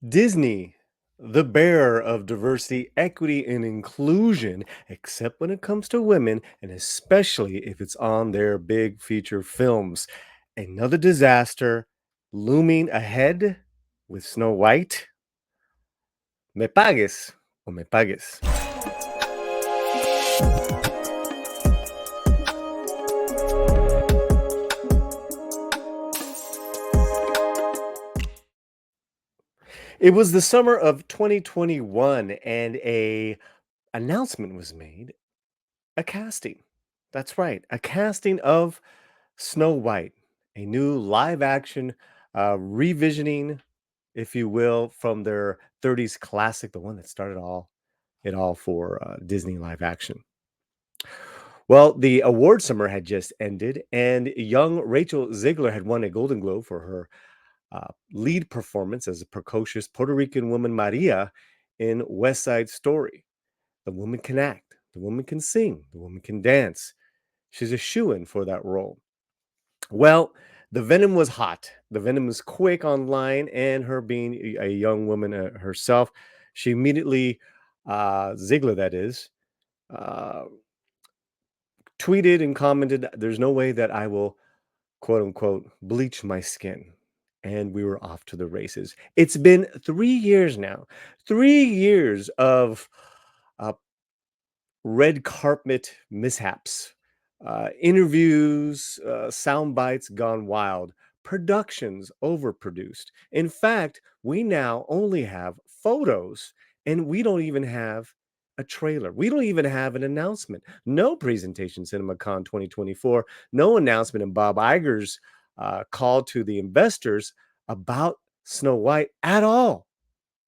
Disney, the bearer of diversity, equity, and inclusion, except when it comes to women, and especially if it's on their big feature films. Another disaster looming ahead with Snow White. Me pagues o me pagues. It was the summer of 2021 and a announcement was made, a casting. That's right, a casting of Snow White, a new live action revisioning, if you will, from their 30s classic, the one that started it all for Disney live action. Well, the award summer had just ended, and young Rachel Ziegler had won a Golden Globe for her lead performance as a precocious Puerto Rican woman, Maria, in West Side Story. The woman can act, the woman can sing, the woman can dance. She's a shoo-in for that role. Well, the venom was hot. The venom was quick online, and her being a young woman herself, she immediately, Ziegler, that is, uh, tweeted and commented, "There's no way that I will, quote unquote, bleach my skin." And we were off to the races. It's been 3 years now, 3 years of uh, red carpet mishaps, interviews, sound bites gone wild, productions overproduced. In fact, we now only have photos and we don't even have a trailer. We don't even have an announcement. No presentation CinemaCon 2024, no announcement in Bob Iger's call to the investors about Snow White at all.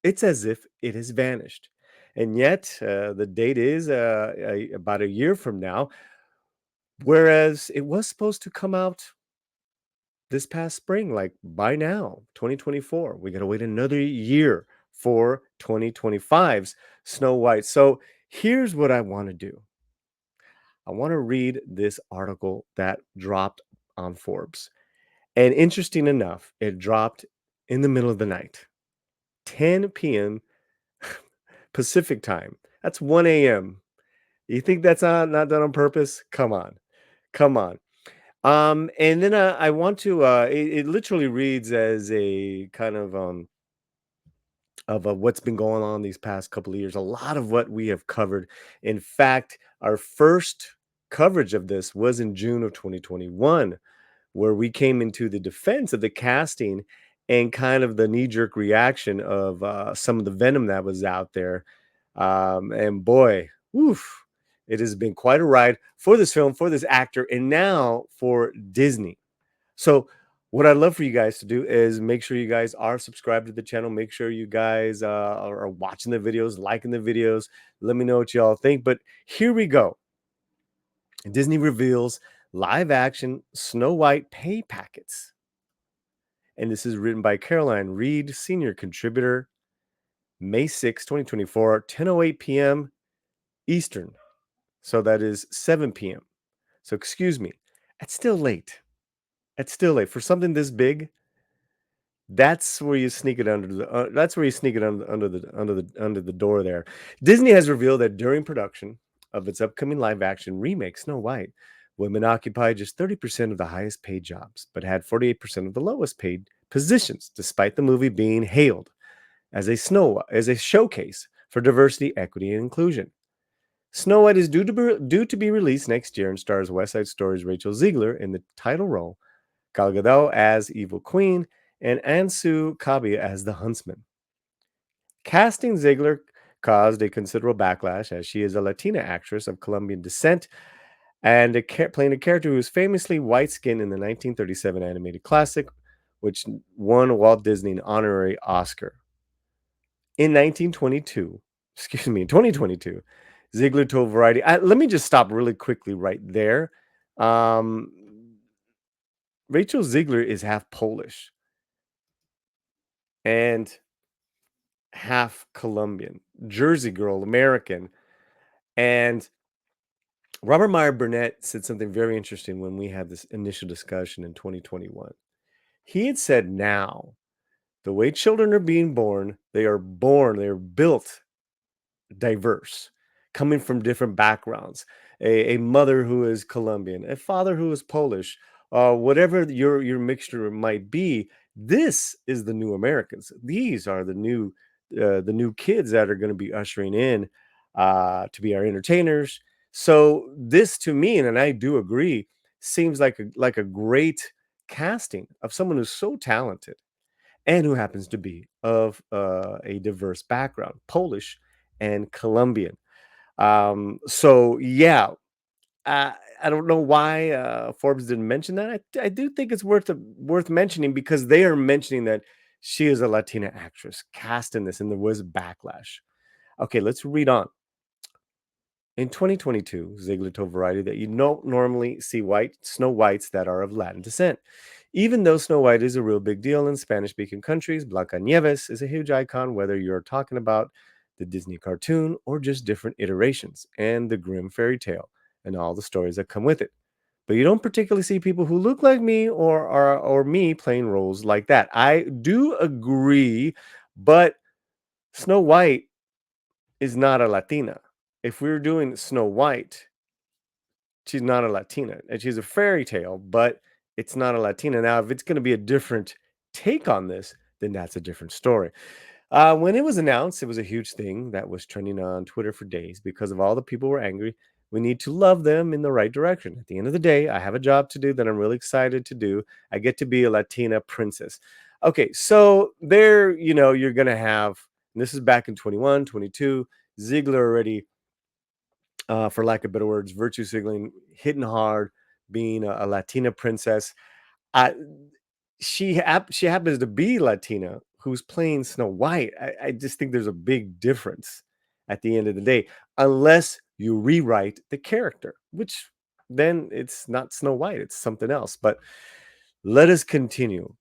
It's as if it has vanished. And yet, the date is about a year from now, whereas it was supposed to come out this past spring, like by now, 2024. We got to wait another year for 2025's Snow White. So here's what I want to do. I want to read this article that dropped on Forbes. And interesting enough, it dropped in the middle of the night, 10 p.m. Pacific time. That's 1 a.m. You think that's not done on purpose? Come on. Come on. And then I want to it literally reads as a kind of what's been going on these past couple of years. A lot of what we have covered. In fact, our first coverage of this was in June of 2021, where we came into the defense of the casting and kind of the knee-jerk reaction of some of the venom that was out there. And boy, oof, it has been quite a ride for this film, for this actor, and now for Disney. So, what I'd love for you guys to do is make sure you guys are subscribed to the channel. Make sure you guys are watching the videos, liking the videos. Let me know what y'all think. But here we go. Disney reveals live action Snow White pay packets. And this is written by Caroline Reed, senior contributor, May 6, 2024, 10:08 p.m. Eastern. So that is 7 p.m. So excuse me, it's still late. It's still late for something this big. That's where you sneak it under the. That's where you sneak it under the door. There, Disney has revealed that during production of its upcoming live-action remake Snow White, women occupied just 30% of the highest paid jobs, but had 48% of the lowest paid positions, despite the movie being hailed as a showcase for diversity, equity, and inclusion. Snow White is due to be released next year and stars West Side Story's Rachel Ziegler in the title role, Gal Gadot as Evil Queen, and Ansu Kabi as the Huntsman. Casting Ziegler caused a considerable backlash as she is a Latina actress of Colombian descent and playing a character who was famously white-skinned in the 1937 animated classic, which won Walt Disney an honorary Oscar. In 1922, excuse me, in 2022, Ziegler told Variety. Let me just stop really quickly right there. Um, Rachel Ziegler is half Polish and half Colombian, Jersey girl, American. And Robert Meyer Burnett said something very interesting when we had this initial discussion in 2021. He had said now The way children are being born, they are built diverse, coming from different backgrounds. A mother who is Colombian, a father who is Polish, whatever your mixture might be. This is the new Americans. These are the new kids that are going to be ushering in to be our entertainers. So this to me, and I do agree, seems like a great casting of someone who's so talented and who happens to be of a diverse background, Polish and Colombian. So yeah, I don't know why Forbes didn't mention that. I do think it's worth mentioning because they are mentioning that she is a Latina actress cast in this, and there was backlash. Okay, let's read on. In 2022, Ziegler told Variety that you don't normally see white Snow Whites that are of Latin descent. Even though Snow White is a real big deal in Spanish speaking countries, Blancanieves is a huge icon, whether you're talking about the Disney cartoon or just different iterations and the grim fairy tale and all the stories that come with it. But you don't particularly see people who look like me or me playing roles like that. I do agree, but Snow White is not a Latina. If we were doing Snow White, she's not a Latina, and she's a fairy tale, but it's not a Latina. Now, if it's going to be a different take on this, then that's a different story. When it was announced, it was a huge thing that was trending on Twitter for days because of all the people were angry. We need to love them in the right direction. At the end of the day, I have a job to do that I'm really excited to do. I get to be a Latina princess. Okay, so there, you're going to have, and this is back in 21, 22. Ziegler already, for lack of better words, virtue signaling, hitting hard, being a Latina princess. I, she happens to be Latina who's playing Snow White. I just think there's a big difference at the end of the day, unless you rewrite the character, which then it's not Snow White, it's something else. But let us continue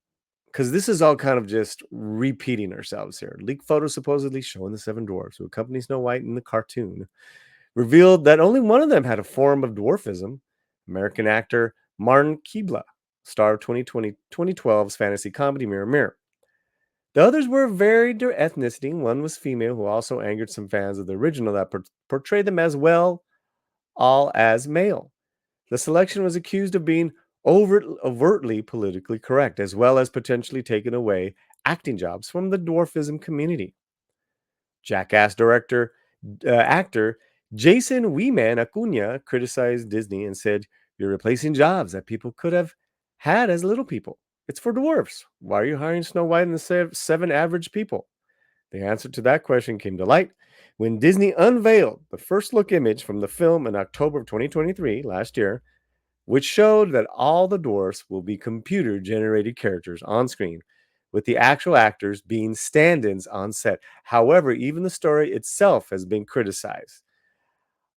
because this is all kind of just repeating ourselves here. Leaked photos supposedly showing the seven dwarfs who accompany Snow White in the cartoon revealed that only one of them had a form of dwarfism. American actor Martin Keebler, star of 2012's fantasy comedy Mirror Mirror. The others were varied their ethnicity. One was female, who also angered some fans of the original that portrayed them as well, all as male. The selection was accused of being overtly politically correct, as well as potentially taking away acting jobs from the dwarfism community. Jackass actor Jason Weeman Acuna criticized Disney and said, "You're replacing jobs that people could have had as little people. It's for dwarfs. Why are you hiring Snow White and the seven average people?" The answer to that question came to light when Disney unveiled the first look image from the film in October of 2023, last year, which showed that all the dwarfs will be computer generated characters on screen, with the actual actors being stand ins on set. However, even the story itself has been criticized.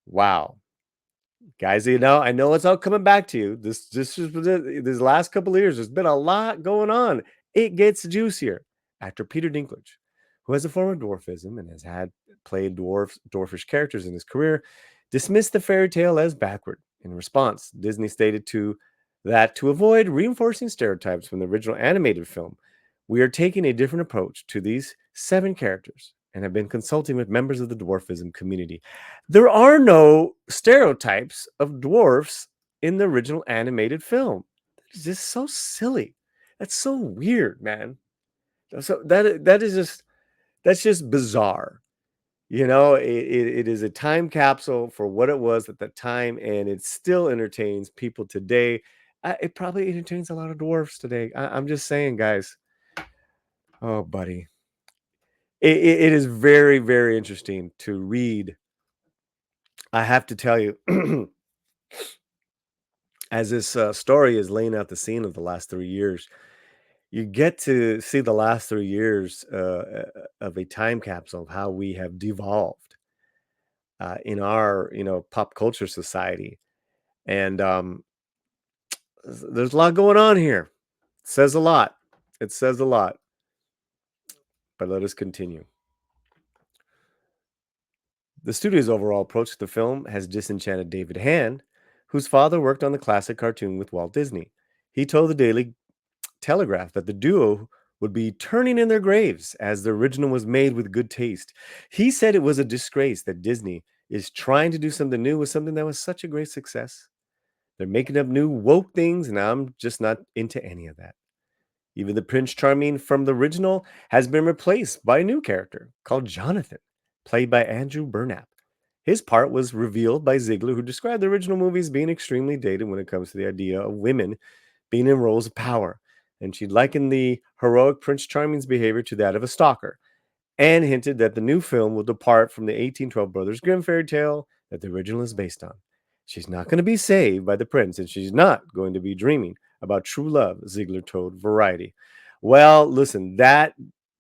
Wow. Guys, I know it's all coming back to you. This is this last couple of years. There's been a lot going on. It gets juicier after Peter Dinklage, who has a form of dwarfism and has had played dwarfish characters in his career, dismissed the fairy tale as backward. In response, Disney stated to avoid reinforcing stereotypes from the original animated film, we are taking a different approach to these seven characters and have been consulting with members of the dwarfism community. There are no stereotypes of dwarfs in the original animated film. That is just so silly. That's so weird, man. So that's just bizarre. It is a time capsule for what it was at the time, and it still entertains people today. It probably entertains a lot of dwarfs today. I'm just saying, guys. Oh, buddy. It is very, very interesting to read. I have to tell you, as this story is laying out the scene of the last 3 years, you get to see the last 3 years of a time capsule of how we have devolved in our, pop culture society. And there's a lot going on here. It says a lot. It says a lot. But let us continue. The studio's overall approach to the film has disenchanted David Hand, whose father worked on the classic cartoon with Walt Disney. He told the Daily Telegraph that the duo would be turning in their graves as the original was made with good taste. He said it was a disgrace that Disney is trying to do something new with something that was such a great success. They're making up new woke things, and I'm just not into any of that. Even the Prince Charming from the original has been replaced by a new character called Jonathan, played by Andrew Burnap. His part was revealed by Ziegler, who described the original movie as being extremely dated when it comes to the idea of women being in roles of power. And she likened the heroic Prince Charming's behavior to that of a stalker, and hinted that the new film will depart from the 1812 Brothers Grimm fairy tale that the original is based on. She's not going to be saved by the prince, and she's not going to be dreaming about true love, Ziegler told Variety. Well, listen, that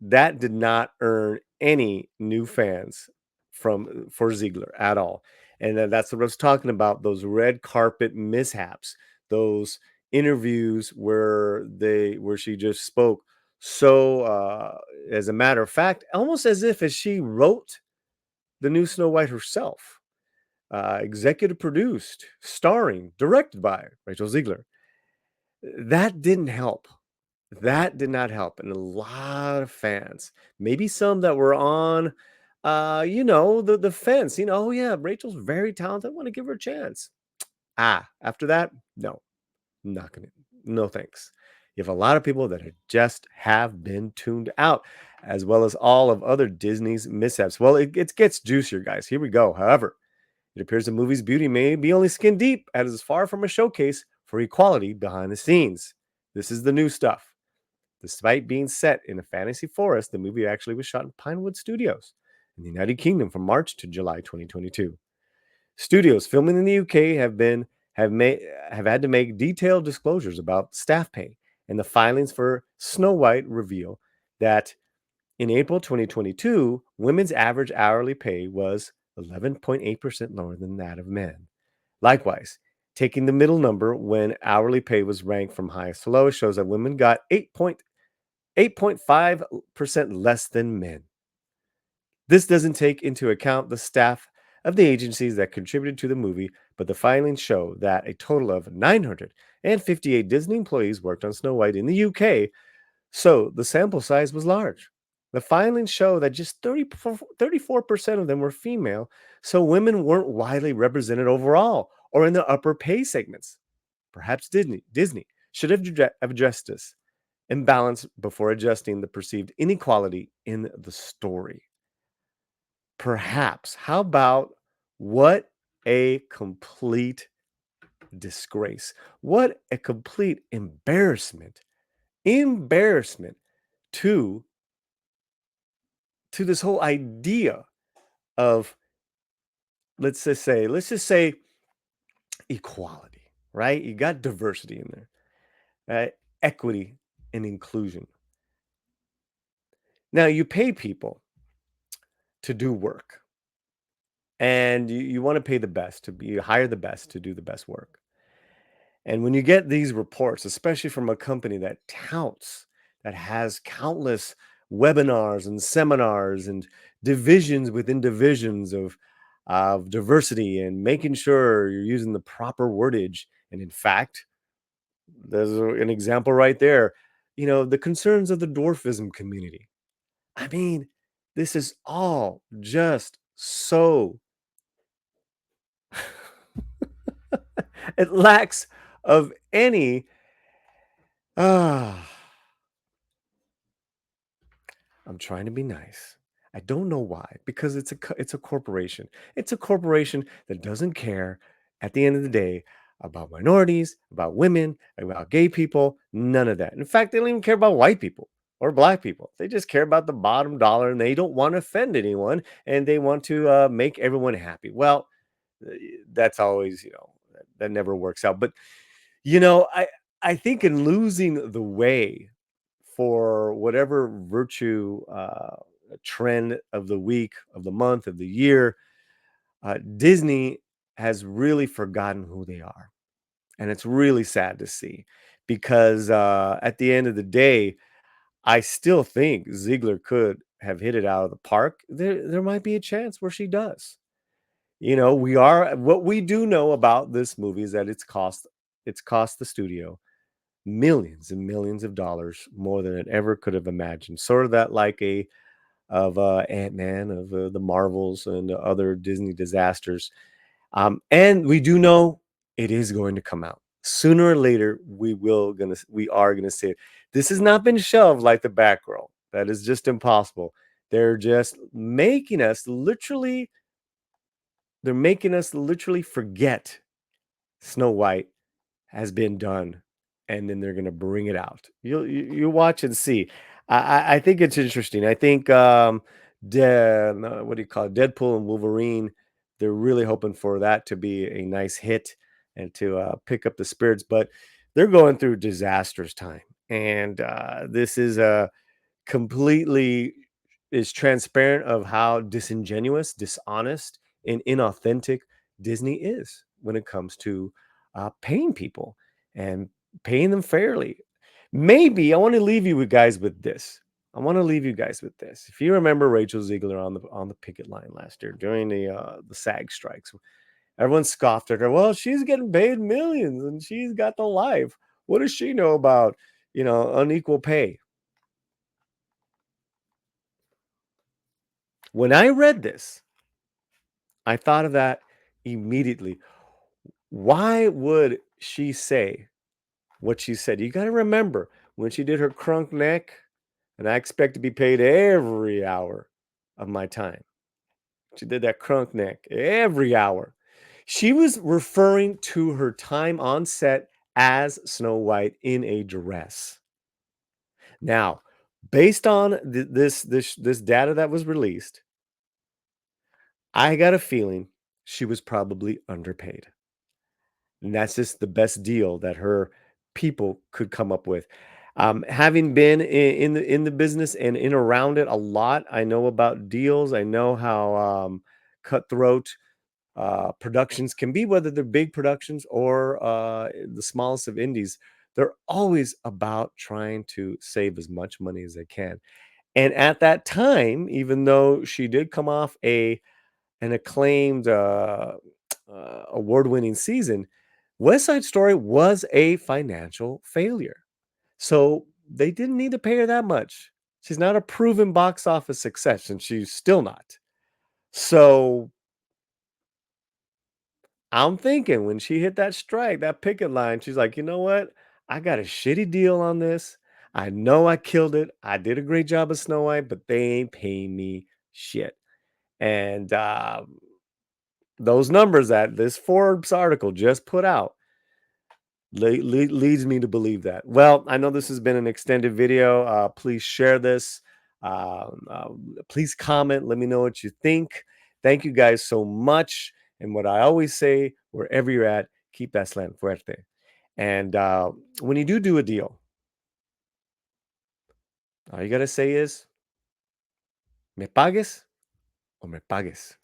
did not earn any new fans from for Ziegler at all. And that's what I was talking about, those red carpet mishaps, those interviews where she just spoke so as a matter of fact, almost as if as she wrote the new Snow White herself, executive produced, starring, directed by Rachel Ziegler. That didn't help. That did not help. And a lot of fans, maybe some that were on, the fence, oh yeah, Rachel's very talented. I want to give her a chance. After that, no, not gonna. No thanks. You have a lot of people that just have been tuned out, as well as all of other Disney's mishaps. Well, it gets juicier, guys. Here we go. However, it appears the movie's beauty may be only skin deep, as it's far from a showcase for equality behind the scenes. This is the new stuff. Despite being set in a fantasy forest, the movie actually was shot in Pinewood Studios in the United Kingdom from March to July 2022. Studios filming in the UK have made have had to make detailed disclosures about staff pay, and the filings for Snow White reveal that in April 2022, women's average hourly pay was 11.8% lower than that of men. Likewise, taking the middle number when hourly pay was ranked from highest to lowest shows that women got 8.5% less than men. This doesn't take into account the staff of the agencies that contributed to the movie, but the filings show that a total of 958 Disney employees worked on Snow White in the UK, so the sample size was large. The filings show that just 34% of them were female, so women weren't widely represented overall or in the upper pay segments. Perhaps Disney should have addressed this imbalance before adjusting the perceived inequality in the story. Perhaps. How about what a complete disgrace? What a complete embarrassment. Embarrassment to this whole idea of let's just say equality, right? You got diversity in there, right? Equity and inclusion. Now you pay people to do work, and you want to pay the best to be hire the best to do the best work. And when you get these reports, especially from a company that touts, that has countless webinars and seminars and divisions within divisions of diversity and making sure you're using the proper wordage. And in fact, there's an example right there. The concerns of the dwarfism community. I mean, this is all just so it lacks of any ah I'm trying to be nice. I don't know why, because it's a corporation. It's a corporation that doesn't care at the end of the day about minorities, about women, about gay people, none of that. In fact, they don't even care about white people or black people. They just care about the bottom dollar, and they don't want to offend anyone, and they want to make everyone happy. Well, uh, that's always, that never works out. But I think in losing the way for whatever virtue trend of the week, of the month, of the year, Disney has really forgotten who they are. And it's really sad to see because at the end of the day, I still think Ziegler could have hit it out of the park. There might be a chance where she does. We are what we do know about this movie is that it's cost the studio millions and millions of dollars more than it ever could have imagined. Sort of that like a of Ant-Man, of the Marvels and other Disney disasters. And we do know it is going to come out sooner or later. We are gonna see it. This has not been shelved like the Batgirl. That is just impossible. They're just making us literally. They're making us literally forget Snow White has been done, and then they're gonna bring it out. You watch and see. I think it's interesting. I think what do you call it? Deadpool and Wolverine. They're really hoping for that to be a nice hit and to pick up the spirits, but they're going through disastrous time, and this is a completely is transparent of how disingenuous, dishonest, and inauthentic Disney is when it comes to paying people and paying them fairly. Maybe I want to leave you with guys with this. I want to leave you guys with this. If you remember Rachel Ziegler on the picket line last year during the SAG strikes, everyone scoffed at her. Well, she's getting paid millions and she's got the life. What does she know about unequal pay? When I read this, I thought of that immediately. Why would she say what she said? You got to remember when she did her crunk neck, and I expect to be paid every hour of my time. She did that crunk neck every hour. She was referring to her time on set as Snow White in a dress. Now, based on this data that was released, I got a feeling she was probably underpaid. And that's just the best deal that her people could come up with. Having been in the business and in around it a lot, I know about deals. I know how cutthroat productions can be, whether they're big productions or the smallest of indies. They're always about trying to save as much money as they can. And at that time, even though she did come off an acclaimed award-winning season, West Side Story was a financial failure. So they didn't need to pay her that much. She's not a proven box office success, and she's still not. So I'm thinking when she hit that strike, that picket line, she's like, you know what? I got a shitty deal on this. I know I killed it. I did a great job of Snow White, but they ain't paying me shit. And those numbers that this Forbes article just put out leads me to believe that. Well, I know this has been an extended video. Please share this. Please comment. Let me know what you think. Thank you guys so much. And what I always say, wherever you're at, keep that slant fuerte. And when you do a deal, all you got to say is, me pagues o me pagues.